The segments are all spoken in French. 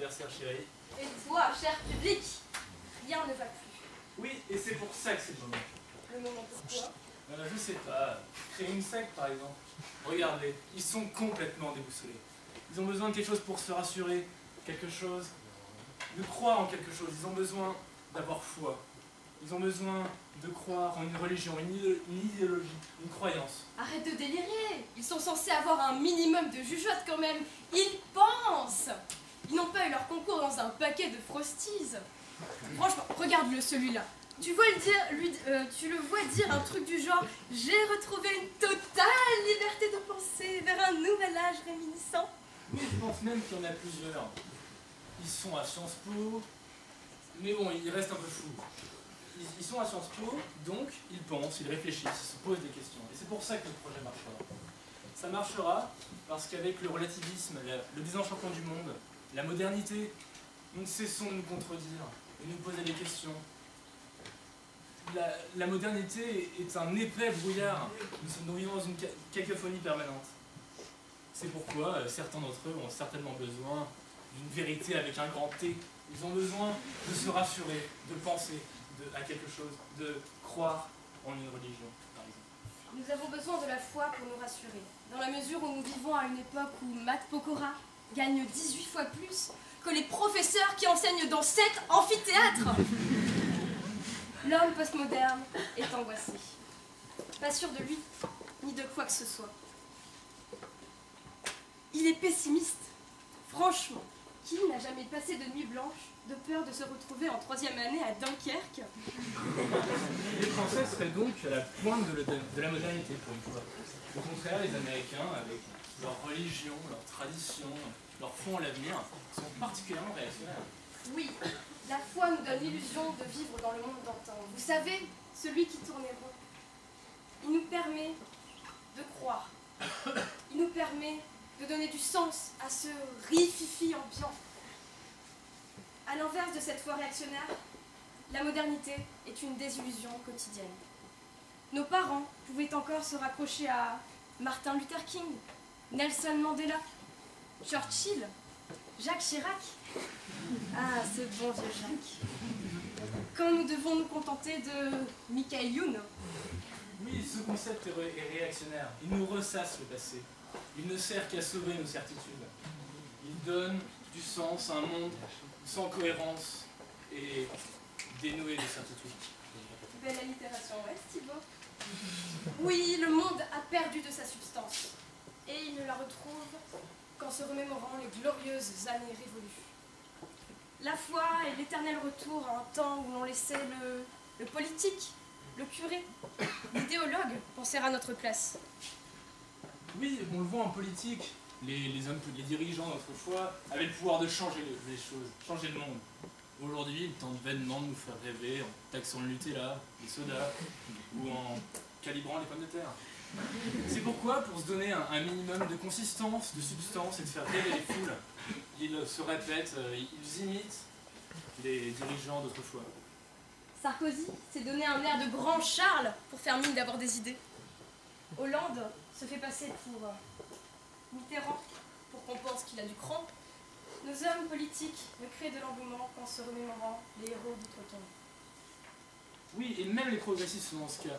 anniversaire, chérie. Et toi, cher public, rien ne va plus. Oui, et c'est pour ça que c'est le moment. Le moment pourquoi? Je sais pas, créer une secte par exemple. Regardez, ils sont complètement déboussolés. Ils ont besoin de quelque chose pour se rassurer, quelque chose, de croire en quelque chose. Ils ont besoin d'avoir foi. Ils ont besoin de croire en une religion, une idéologie, une croyance. Arrête de délirer. Ils sont censés avoir un minimum de jugeote quand même. Ils pensent. Ils n'ont pas eu leur concours dans un paquet de Frosties. Franchement, regarde-le celui-là. Tu le vois dire un truc du genre « J'ai retrouvé une totale liberté de penser vers un nouvel âge réminiscent ». Mais je pense même qu'il y en a plusieurs. Ils sont à Sciences Po, mais bon, ils restent un peu fous. Ils sont à Sciences Po, donc ils pensent, ils réfléchissent, ils se posent des questions. Et c'est pour ça que le projet marchera. Ça marchera parce qu'avec le relativisme, le désenchantement du monde, la modernité, nous ne cessons de nous contredire et de nous poser des questions. La modernité est un épais brouillard. Nous vivons dans une cacophonie permanente. C'est pourquoi certains d'entre eux ont certainement besoin d'une vérité avec un grand T. Ils ont besoin de se rassurer, de penser à quelque chose, de croire en une religion, par exemple. Nous avons besoin de la foi pour nous rassurer, dans la mesure où nous vivons à une époque où Matt Pokora gagne 18 fois plus que les professeurs qui enseignent dans 7 amphithéâtres. L'homme postmoderne est angoissé, pas sûr de lui, ni de quoi que ce soit. Il est pessimiste. Franchement, qui n'a jamais passé de nuit blanche de peur de se retrouver en 3e année à Dunkerque? Les Français seraient donc à la pointe de la modernité pour une fois. Au contraire, les Américains, avec leur religion, leur tradition, leur foi en l'avenir, sont particulièrement réactionnaires. Oui, la foi nous donne l'illusion de vivre dans le monde d'antan. Vous savez, celui qui tournait rond. Il nous permet de croire. Il nous permet de donner du sens à ce rififi ambiant. À l'inverse de cette foi réactionnaire, la modernité est une désillusion quotidienne. Nos parents pouvaient encore se raccrocher à Martin Luther King, Nelson Mandela, Churchill, Jacques Chirac. Ah, ce bon vieux Jacques. Quand nous devons nous contenter de Michael Youn. Oui, ce concept est réactionnaire. Il nous ressasse le passé. Il ne sert qu'à sauver nos certitudes. Il donne du sens à un monde sans cohérence et dénoué de certitude. Belle allitération, ouais, Thibaut. Oui, le monde a perdu de sa substance. Et il ne la retrouve qu'en se remémorant les glorieuses années révolues. La foi est l'éternel retour à un temps où l'on laissait le politique, le curé, l'idéologue penser à notre place. Oui, on le voit en politique. Les hommes, les dirigeants d'autrefois avaient le pouvoir de changer les choses, changer le monde. Aujourd'hui, ils tentent vainement de nous faire rêver en taxant le Nutella, les sodas, ou en calibrant les pommes de terre. C'est pourquoi, pour se donner un minimum de consistance, de substance et de faire rêver les foules, ils se répètent, ils imitent les dirigeants d'autrefois. Sarkozy s'est donné un air de grand Charles pour faire mine d'avoir des idées. Hollande se fait passer pour Mitterrand pour qu'on pense qu'il a du cran. Nos hommes politiques ne créent de l'engouement qu'en se remémorant les héros d'outre-tombe. Oui, et même les progressistes sont dans ce cas.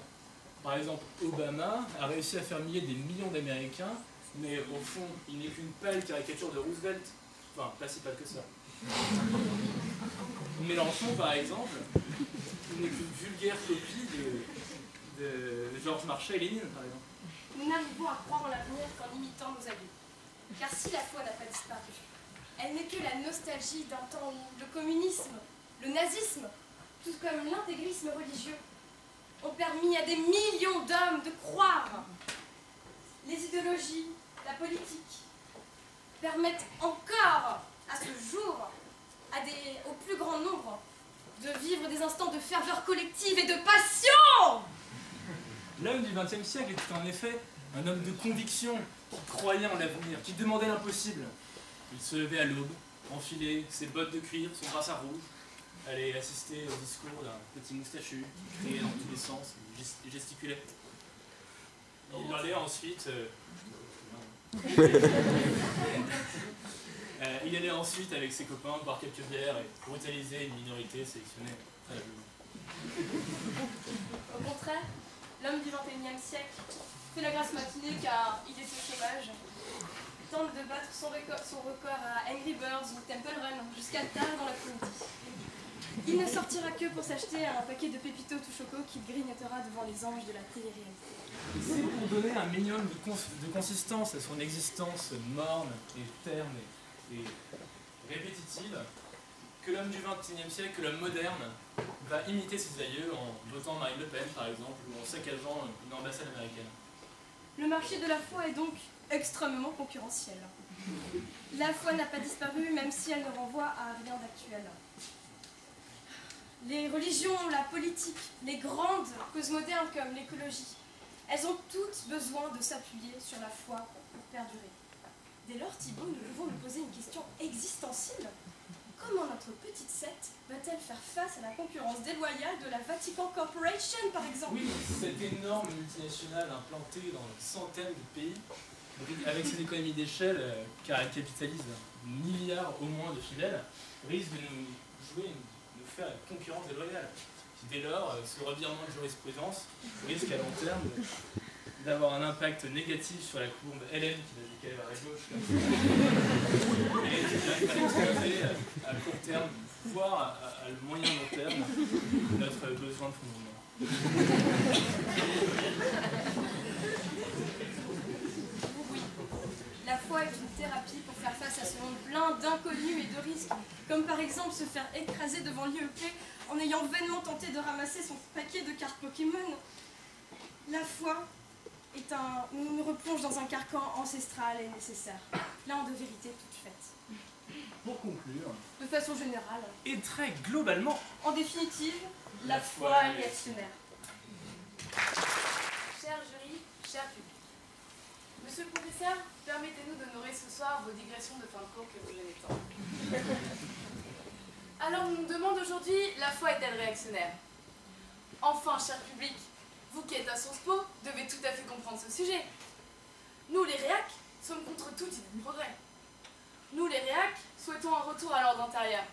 Par exemple, Obama a réussi à faire millier des millions d'Américains, mais au fond, il n'est qu'une pâle caricature de Roosevelt. Enfin, pas si pâle que ça. Mélenchon, par exemple, il n'est qu'une vulgaire copie de Georges Marchais et Lénine, par exemple. Nous n'arrivons à croire en l'avenir qu'en imitant nos aïeux. Car si la foi n'a pas disparu, elle n'est que la nostalgie d'un temps où le communisme, le nazisme, tout comme l'intégrisme religieux, ont permis à des millions d'hommes de croire. Les idéologies, la politique, permettent encore à ce jour au plus grand nombre de vivre des instants de ferveur collective et de passion. L'homme du XXe siècle était en effet un homme de conviction qui croyait en l'avenir, qui demandait l'impossible. Il se levait à l'aube, enfilait ses bottes de cuir, son brassard rouge, allait assister au discours d'un petit moustachu qui criait dans tous les sens et gesticulait. Il allait ensuite Il allait ensuite avec ses copains boire quelques bières et brutaliser une minorité sélectionnée préalablement. Au contraire, l'homme du XXIe siècle fait la grasse matinée car il est au chômage, tente de battre son record à Angry Birds ou Temple Run jusqu'à tard dans l'après-midi. Il ne sortira que pour s'acheter un paquet de pépitos tout choco qu'il grignotera devant les anges de la télé-réalité. C'est pour donner un minimum de consistance à son existence morne et terne et répétitive que l'homme du XXIe siècle, que l'homme moderne, va imiter ses aïeux en votant Marine Le Pen par exemple ou en saccageant une ambassade américaine. Le marché de la foi est donc extrêmement concurrentiel. La foi n'a pas disparu même si elle ne renvoie à rien d'actuel. Les religions, la politique, les grandes causes modernes comme l'écologie, elles ont toutes besoin de s'appuyer sur la foi pour perdurer. Dès lors, Thibaut, nous devons nous poser une question existentielle. Comment notre petite secte va-t-elle faire face à la concurrence déloyale de la Vatican Corporation, par exemple? Oui, cette énorme multinationale implantée dans une centaine de pays, avec ses économies d'échelle, car elle capitalise milliards au moins de fidèles, risque de nous faire une concurrence déloyale. Dès lors, ce revirement de jurisprudence risque à long terme d'avoir un impact négatif sur la courbe LN qui va décaler vers la gauche, et qui va exploser à court terme, voire à moyen long terme, notre besoin de fondement. Oui, la foi est une thérapie pour faire face à ce monde plein d'inconnus et de risques, comme par exemple se faire écraser devant l'IEP en ayant vainement tenté de ramasser son paquet de cartes Pokémon. La foi nous replonge dans un carcan ancestral et nécessaire, plein de vérités toutes faites. Pour conclure, De façon générale, et très globalement, en définitive, la foi est réactionnaire. Cher jury, cher public. Monsieur le professeur, permettez-nous d'honorer ce soir vos digressions de fin de cours que vous gênez tant. Alors on nous demande aujourd'hui, la foi est-elle réactionnaire? Enfin, cher public, vous qui êtes à Sciences Po, devez tout à fait comprendre ce sujet. Nous, les réacs, sommes contre toute idée de progrès. Nous, les réacs, souhaitons un retour à l'ordre intérieur.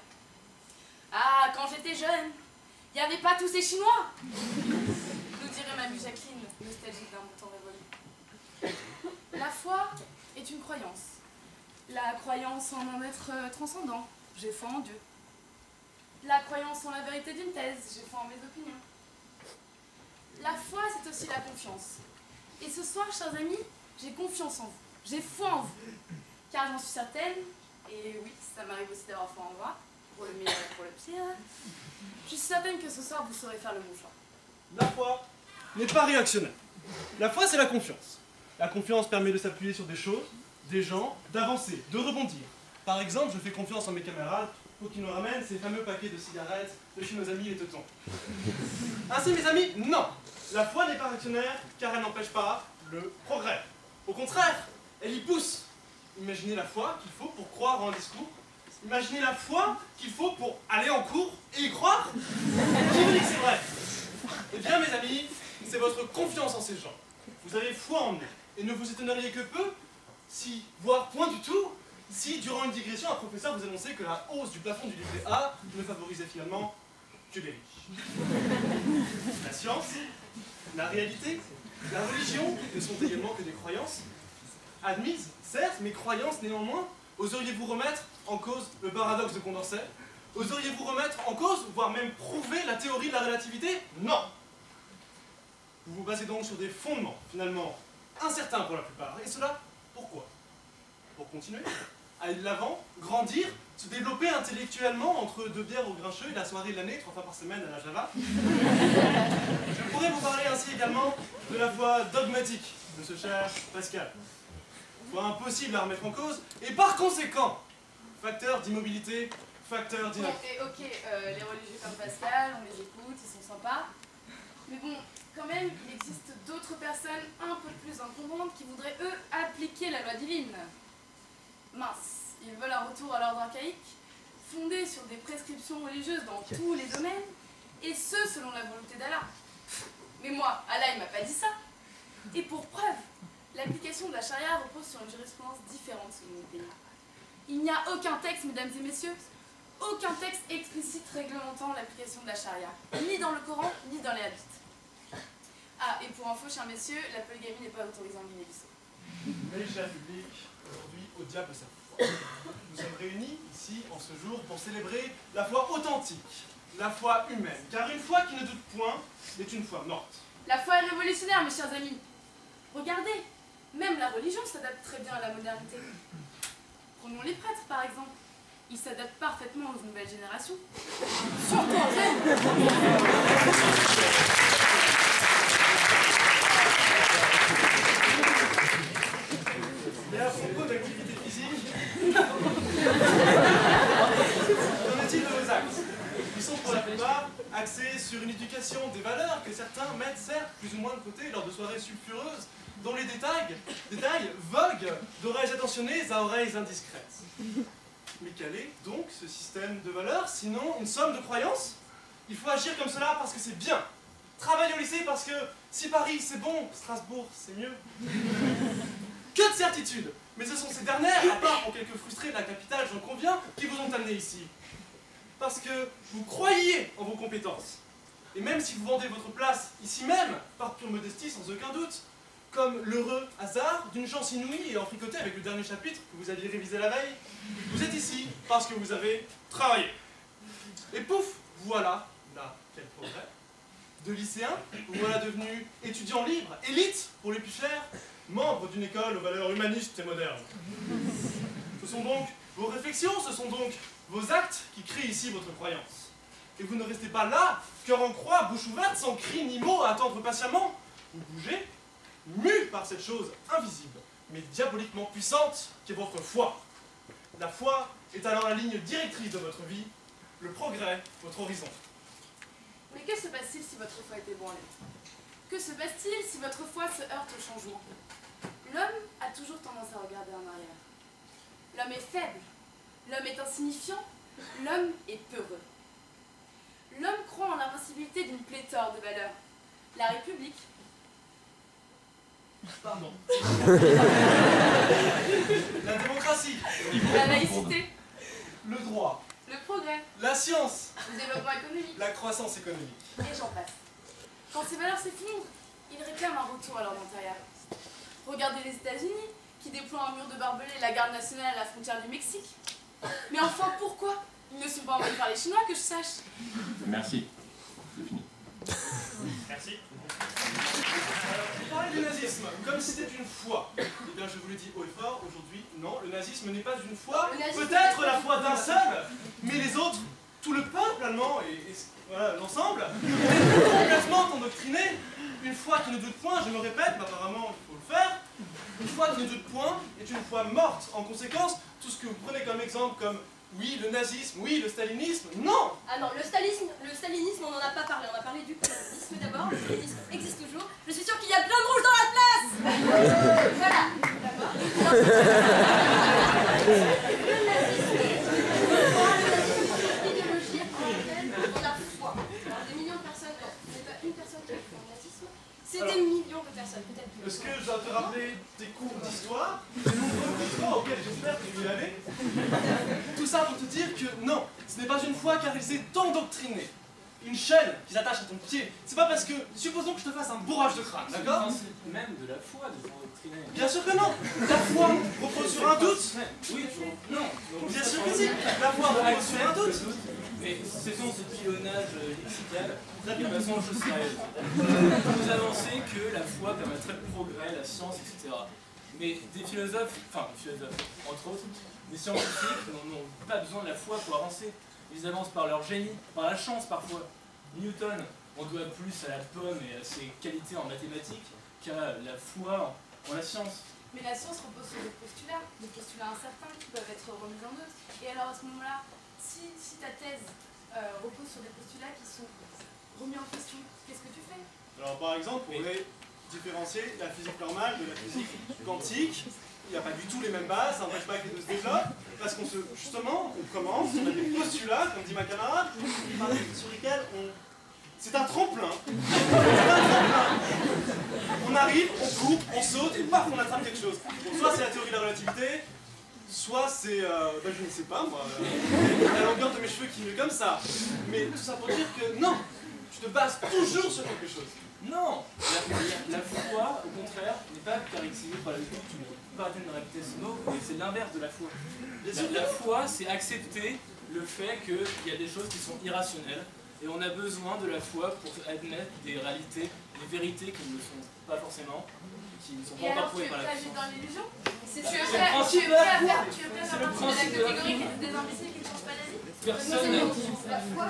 Ah, quand j'étais jeune, il n'y avait pas tous ces Chinois, nous dirait mamie Jacqueline, nostalgique d'un bon temps révolu. La foi est une croyance. La croyance en un être transcendant. J'ai foi en Dieu. La croyance en la vérité d'une thèse. J'ai foi en mes opinions. La foi, c'est aussi la confiance. Et ce soir, chers amis, j'ai confiance en vous. J'ai foi en vous. Car j'en suis certaine, et oui, ça m'arrive aussi d'avoir foi en moi, pour le meilleur et pour le pire, je suis certaine que ce soir, vous saurez faire le bon choix. La foi n'est pas réactionnaire. La foi, c'est la confiance. La confiance permet de s'appuyer sur des choses, des gens, d'avancer, de rebondir. Par exemple, je fais confiance en mes camarades pour qu'ils nous ramènent ces fameux paquets de cigarettes de chez nos amis les teutons. Ainsi, mes amis, non! La foi n'est pas réactionnaire car elle n'empêche pas le progrès. Au contraire, elle y pousse. Imaginez la foi qu'il faut pour croire en un discours. Imaginez la foi qu'il faut pour aller en cours et y croire. Qui vous dit que c'est vrai? Eh bien, mes amis, c'est votre confiance en ces gens. Vous avez foi en eux. Et ne vous étonneriez que peu, si, voire point du tout, si, durant une digression, un professeur vous annonçait que la hausse du plafond du livret A ne favorisait finalement que les riches. La science, la réalité, la religion ne sont également que des croyances admises, certes, mais croyances néanmoins. Oseriez-vous remettre en cause le paradoxe de Condorcet? Oseriez-vous remettre en cause, voire même prouver la théorie de la relativité? Non! Vous vous basez donc sur des fondements, finalement, incertains pour la plupart. Et cela, pourquoi? Pour continuer, aller de l'avant, grandir, se développer intellectuellement entre deux bières au grincheux et la soirée de l'année, 3 fois par semaine à la Java. Je pourrais vous parler ainsi également de la foi dogmatique de ce cher Pascal. Foi impossible à remettre en cause, et par conséquent, facteur d'immobilité, facteur Bon, d'inactivité. et ok, les religieux comme Pascal, on les écoute, ils sont sympas. Mais bon, quand même, il existe d'autres personnes un peu plus incombentes qui voudraient, eux, appliquer la loi divine. Mince, ils veulent un retour à l'ordre archaïque, fondé sur des prescriptions religieuses dans tous les domaines, et ce, selon la volonté d'Allah. Mais moi, Allah, il m'a pas dit ça. Et pour preuve, l'application de la charia repose sur une jurisprudence différente selon les pays. Il n'y a aucun texte, mesdames et messieurs, aucun texte explicite réglementant l'application de la charia, ni dans le Coran, ni dans les hadiths. Ah, et pour info, chers messieurs, la polygamie n'est pas autorisée en Guinée-Bissau. Mais cher public, aujourd'hui, au diable sa foi. Nous sommes réunis ici, en ce jour, pour célébrer la foi authentique, la foi humaine. Car une foi qui ne doute point est une foi morte. La foi est révolutionnaire, mes chers amis. Regardez, même la religion s'adapte très bien à la modernité. Prenons les prêtres, par exemple. Ils s'adaptent parfaitement aux nouvelles générations. Surtout aux jeunes. Et à propos d'activité physique, qu'en est-il de vos actes? Ils sont pour la plupart axés sur une éducation des valeurs que certains mettent certes plus ou moins de côté lors de soirées sulfureuses dont les détails voguent d'oreilles attentionnées à oreilles indiscrètes. Mais quel est donc ce système de valeurs, sinon une somme de croyances? Il faut agir comme cela parce que c'est bien. Travailler au lycée parce que si Paris c'est bon, Strasbourg c'est mieux. Que de certitude! Mais ce sont ces dernières, à part pour quelques frustrés de la capitale, j'en conviens, qui vous ont amené ici. Parce que vous croyez en vos compétences. Et même si vous vendez votre place ici même, par pure modestie, sans aucun doute, comme l'heureux hasard d'une chance inouïe et enfricotée avec le dernier chapitre que vous aviez révisé la veille, vous êtes ici parce que vous avez travaillé. Et pouf, voilà, là, quel progrès. De lycéen, vous voilà devenu étudiant libre, élite pour les plus chers, membre d'une école aux valeurs humanistes et modernes. Ce sont donc vos réflexions, ce sont donc vos actes qui créent ici votre croyance. Et vous ne restez pas là, cœur en croix, bouche ouverte, sans cri ni mot, à attendre patiemment. Vous bougez, mu par cette chose invisible, mais diaboliquement puissante, qui est votre foi. La foi est alors la ligne directrice de votre vie, le progrès, votre horizon. Mais que se passe-t-il si votre foi est ébranlée? Que se passe-t-il si votre foi se heurte au changement? L'homme a toujours tendance à regarder en arrière. L'homme est faible, l'homme est insignifiant, l'homme est peureux. L'homme croit en l'invincibilité d'une pléthore de valeurs. La République. Pardon. La démocratie. La laïcité. Le droit. Le progrès. La science. Le développement économique. La croissance économique. Et j'en passe. Quand ces valeurs s'effondrent, ils réclament un retour à leur intérieur. Regardez les États-Unis, qui déploient un mur de barbelés et la garde nationale à la frontière du Mexique. Mais enfin, pourquoi? Ils ne sont pas envoyés par les Chinois, que je sache. Merci. C'est fini. Merci. Vous parlez du nazisme, comme si c'était une foi. Eh bien, je vous le dis haut et fort, aujourd'hui, non, le nazisme n'est pas une foi. Peut-être la foi d'un seul, mais les autres, tout le peuple allemand et voilà, l'ensemble, est complètement endoctriné. Une foi qui ne doute point, je me répète, mais apparemment il faut le faire, une foi qui ne doute point est une foi morte. En conséquence, tout ce que vous prenez comme exemple, comme oui, le nazisme, oui, le stalinisme, non! Ah non, le stalinisme, on n'en a pas parlé. On a parlé du communisme d'abord. Le stalinisme existe toujours. Je suis sûre qu'il y a plein de rouges dans la place. Voilà, d'abord. Le nazisme, c'est une idéologie en laquelle on a foi. Alors, des millions de personnes, non, ce n'est pas une personne qui a foi au nazisme, c'est des millions de personnes, peut-être plus. Est-ce que je dois te rappeler tes cours d'histoire, des nombreux cours auxquels j'espère que tu es allé? Tout ça pour te dire que non, ce n'est pas une foi car il s'est endoctriné. Une chaîne qui s'attache à ton pied. C'est pas parce que, supposons que je te fasse un bourrage de crâne, d'accord? C'est même de la foi de s'endoctriner. Bien sûr que non. La foi repose sur un doute. Oui, non. Bien sûr que si. La foi repose sur un doute. Mais cessons ce pilonnage lexical. De toute façon, je serais. Vous avancez que la foi permettrait le progrès, la science, etc. Mais des philosophes, entre autres, des scientifiques n'ont pas besoin de la foi pour avancer. Ils avancent par leur génie, par la chance parfois. Newton, on doit plus à la pomme et à ses qualités en mathématiques qu'à la foi en la science. Mais la science repose sur des postulats incertains qui peuvent être remis en doute. Et alors à ce moment-là, si ta thèse repose sur des postulats qui sont remis en question, qu'est-ce que tu fais? Alors par exemple, on pourrait différencier la physique normale de la physique quantique. Il n'y a pas du tout les mêmes bases, ça n'empêche pas que les deux se développent, parce qu'on justement, on commence, on a des postulats, comme dit ma camarade, sur lesquels on... C'est un tremplin. C'est un tremplin. On arrive, on coupe, on saute, et paf, on attrape quelque chose. Donc, soit c'est la théorie de la relativité, Soit c'est, je ne sais pas moi, la longueur de mes cheveux qui est comme ça. Mais tout ça pour dire que non, tu te bases toujours sur quelque chose. Non, la foi, au contraire, n'est pas caractérisée par la culture. Pas une reputational, mais c'est l'inverse de la foi. La foi, c'est accepter le fait qu'il y a des choses qui sont irrationnelles et on a besoin de la foi pour admettre des réalités, des vérités qui ne le sont pas forcément, qui ne sont Et pas alors, tu prouvées es par prêt la à vivre science. dans l'illusion? Tu C'est es le prêt principe de à la foi. faire C'est le partie de la principe de la catégorie foi. des imbéciles qui ne changent pas d'avis? Personne Mais n'a... la foi,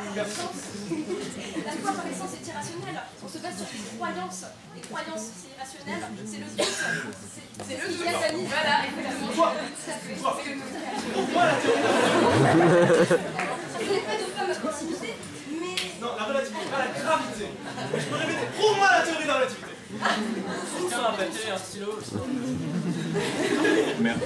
par essence, est irrationnelle. On se base sur des croyances. Les croyances, c'est irrationnel. C'est le doute. C'est le doute. Voilà, exactement. Toi, Tout à fait. toi. C'est le doute. Pourquoi la théorie Je n'ai pas de femme relativité, mais Non, la relativité, pas la gravité. Je peux répéter, prouve-moi la théorie de la relativité. Tiens, un papier, un stylo. Merci.